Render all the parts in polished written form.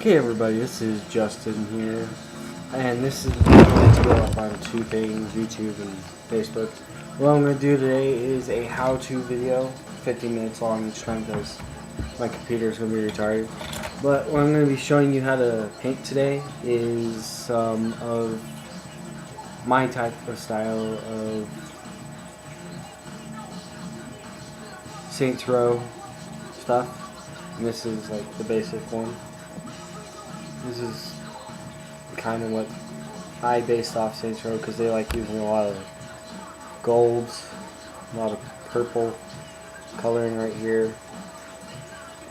Okay everybody, this is Justin here, and this is going to go up on two things, YouTube and Facebook. What I'm going to do today is a how-to video, 15 minutes long each time because my computer is going to be retarded. But what I'm going to be showing you how to paint today is some of my type of style of Saints Row stuff. And this is like the basic one. This is kind of what I based off Saints Row because they like using a lot of golds, a lot of purple coloring right here,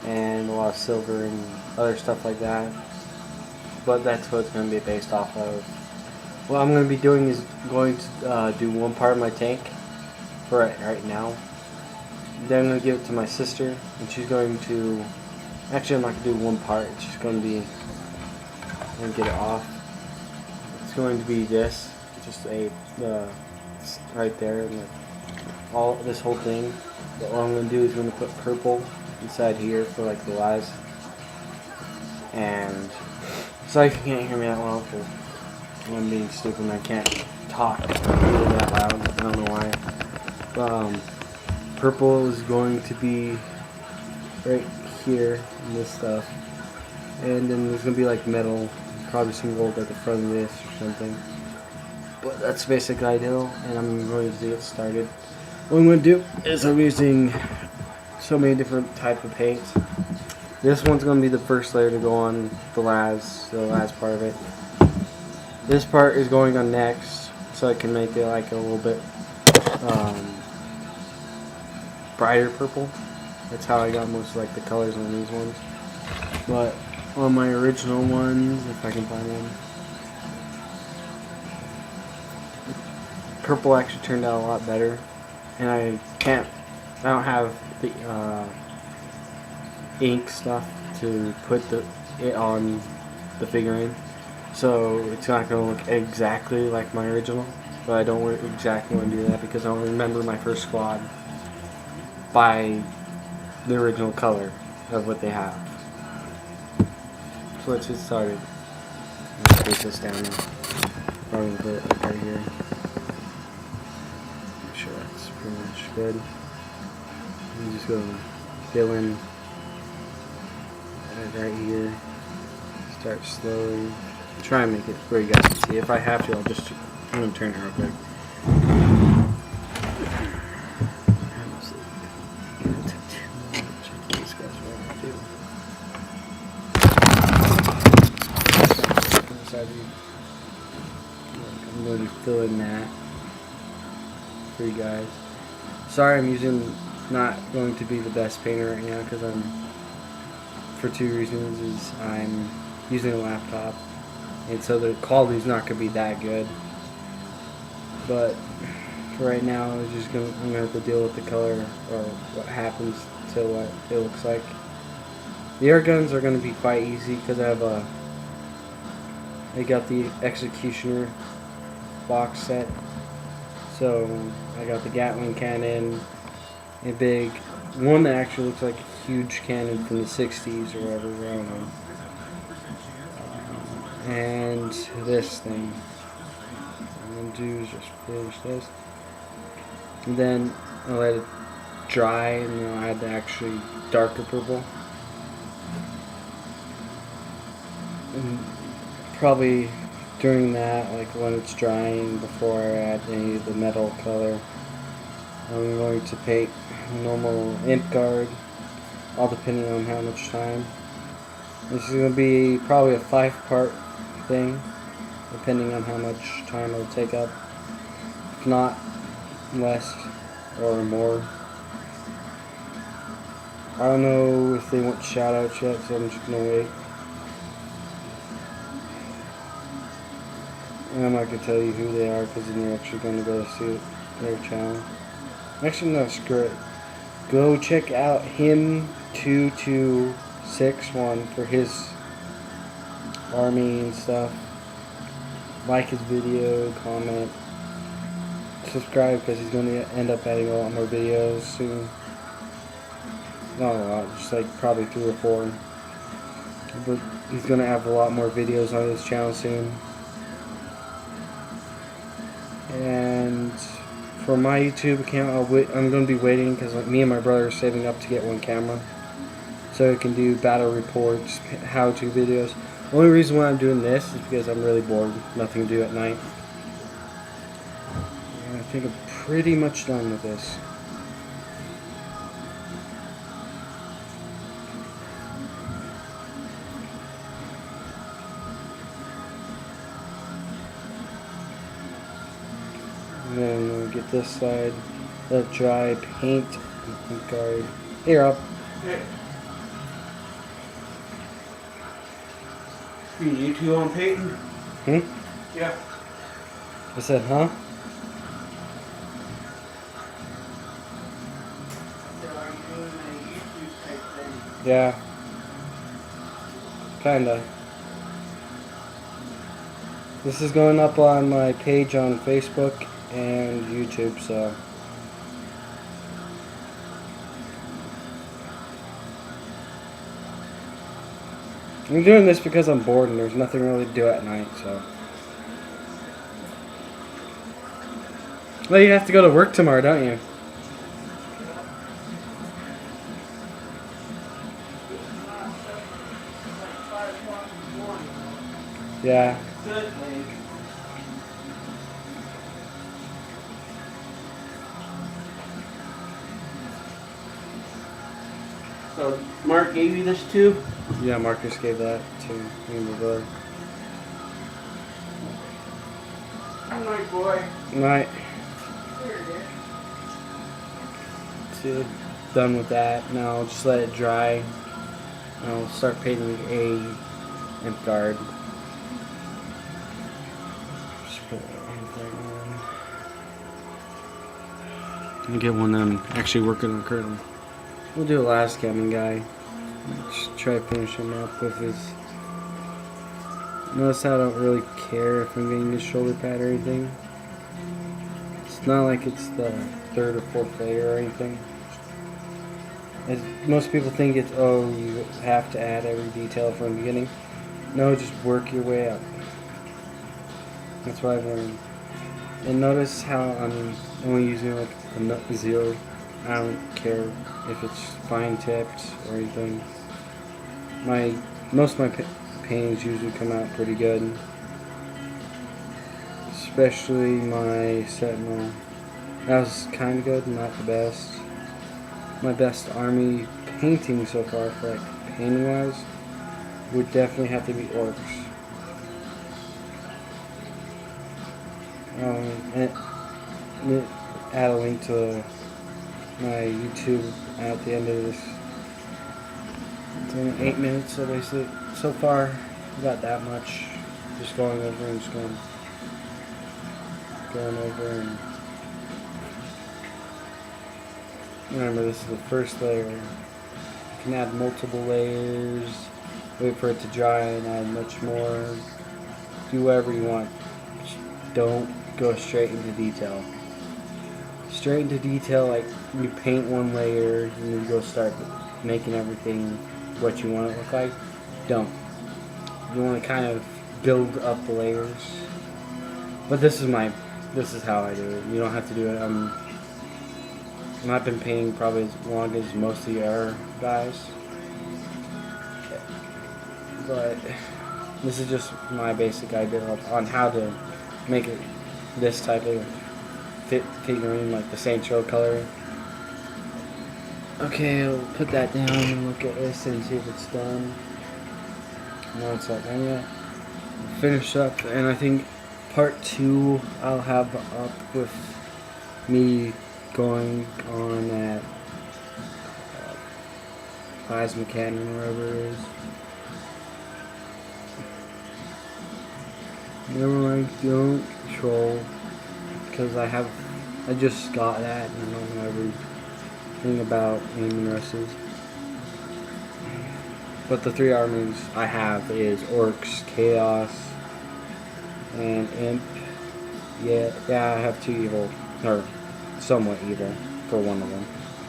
and a lot of silver and other stuff like that. But that's what it's going to be based off of. What I'm going to be doing is going to do one part of my tank for right now. Then I'm going to give it to my sister, and she's going to... Actually, I'm not going to do one part. It's just going to be... I'm going to get it off. It's going to be this. Just a... right there. And this whole thing. But what I'm going to do is I'm going to put purple inside here for like the eyes. And... Sorry if you can't hear me that well, because I'm being stupid and I can't talk really that loud. I don't know why. But, purple is going to be right here in this stuff, and then there's going to be like metal, probably some gold at the front of this or something. But that's the basic idea, and I'm going to get started. What I'm going to do is I'm using so many different type of paints. This one's going to be the first layer to go on the last part of it. This part is going on next, so I can make it like a little bit brighter purple. That's how I got most of like the colors on these ones. But on my original ones, if I can find one, purple actually turned out a lot better. And I don't have the ink stuff to put it on the figurine, so it's not going to look exactly like my original. But I don't exactly want to do that because I don't remember my first squad by the original color of what they have. So let's get started. Let's place this down now. Probably put it right here. Make sure that's pretty much good. I'm just going to fill in right here. Start slowly. Try and make it where you guys can see. If I have to, I'm going to turn it real quick. I'm going to fill in that for you guys. Sorry, I'm not going to be the best painter right now because for two reasons. Is I'm using a laptop, and so the quality's not going to be that good. But for right now, I'm going to have to deal with the color or what happens to what it looks like. The air guns are going to be quite easy because I got the Executioner box set. So I got the Gatling cannon, a big one that actually looks like a huge cannon from the 60s or whatever, I don't know. And this thing. What I'm going to do is just finish this. And then I'll let it dry, and then I'll add the actually darker purple. And probably during that, like when it's drying, before I add any of the metal color, I'm going to paint normal Imp Guard, all depending on how much time. This is going to be probably a 5-part thing, depending on how much time it'll take up. If not, less or more. I don't know if they want shoutouts yet, so I'm just going to wait. And I'm not going to tell you who they are because then you're actually going to go see their channel. Actually, no, screw it. Go check out him2261 for his army and stuff. Like his video, comment, subscribe because he's going to end up adding a lot more videos soon. Not a lot, just like probably 3 or 4. But he's gonna have a lot more videos on his channel soon. And for my YouTube account, I'm gonna be waiting because me and my brother are saving up to get one camera, so we can do battle reports, how-to videos. The only reason why I'm doing this is because I'm really bored, nothing to do at night. And I think I'm pretty much done with this. And then we'll get this side, let it dry, paint, and guard. Hey Rob. Hey. You two on painting? Hmm? Yeah. I said, huh? So are you doing a YouTube type thing? Yeah. Kinda. This is going up on my page on Facebook and YouTube, so. I'm doing this because I'm bored and there's nothing really to do at night, so. Well, you have to go to work tomorrow, don't you? Yeah. So Mark gave you this too? Yeah, Marcus gave that to me and my brother. Good night, boy. Night. Here it is. So, done with that. Now I'll just let it dry. And I'll start painting a imp guard. Just put imp guard on. And get one that I'm actually working on currently. We'll do a last cabin guy. Just try to finish him up with his. Notice how I don't really care if I'm getting his shoulder pad or anything. It's not like it's the third or fourth layer or anything. As most people think it's, oh, you have to add every detail from the beginning. No, just work your way up. That's what I've learned. And notice how I'm only using like a nut zero. I don't care if it's fine tipped or anything. Most of my paintings usually come out pretty good. Especially my Sentinel. That was kind of good, not the best. My best army painting so far, for like painting wise, would definitely have to be orcs. And add a link to my YouTube at the end of this. It's only 8 minutes, so basically, so far, got that much. Just going over and just going over and. Remember, this is the first layer. You can add multiple layers, wait for it to dry and add much more. Do whatever you want. Just don't go straight into detail. Straight into detail, like you paint one layer and you go start making everything what you want it to look like. Don't. You want to kind of build up the layers. But this is how I do it. You don't have to do it. I've been painting probably as long as most of your guys. But this is just my basic idea on how to make it this type of figurine, like the Saints Row coloring. Okay, I'll put that down and look at this and see if it's done. No, it's not done yet. Finish up, and I think part 2 I'll have up with me going on at Plasma Canyon, wherever it is. Never mind, don't troll, because I just got that and I don't know everything about aiming rushes. But the 3 armies I have is Orcs, Chaos, and Imp. Yeah, I have 2 evil, or somewhat evil for one of them.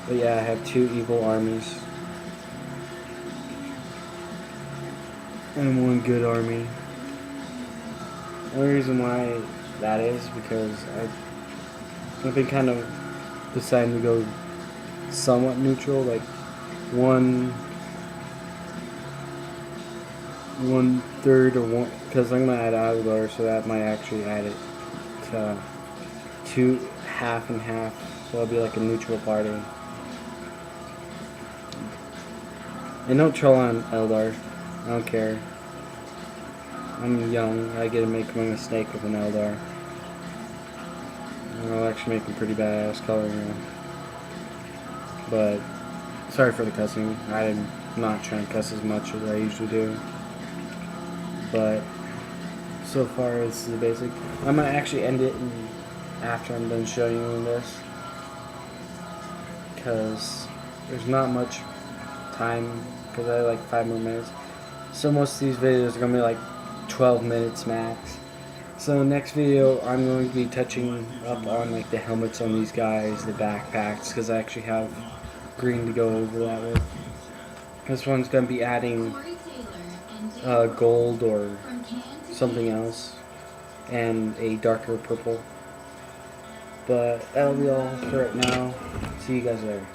But yeah, I have 2 evil armies. and one good army. The only reason why that is because I've been kind of deciding to go somewhat neutral, like one third or one, because I'm gonna add Eldar, so that might actually add it to two, half and half, so it'll be like a neutral party. And don't troll on Eldar, I don't care. I'm young, I get to make my mistake with an Eldar. I'll actually make them pretty badass coloring them. But sorry for the cussing. I'm not trying to cuss as much as I usually do. But so far this is the basic. I'm gonna actually end it after I'm done showing you this, because there's not much time, because I have like 5 more minutes. So most of these videos are gonna be like 12 minutes max. So next video I'm going to be touching up on like the helmets on these guys, the backpacks, because I actually have green to go over that with. This one's going to be adding gold or something else, and a darker purple. But that'll be all for it now. See you guys later.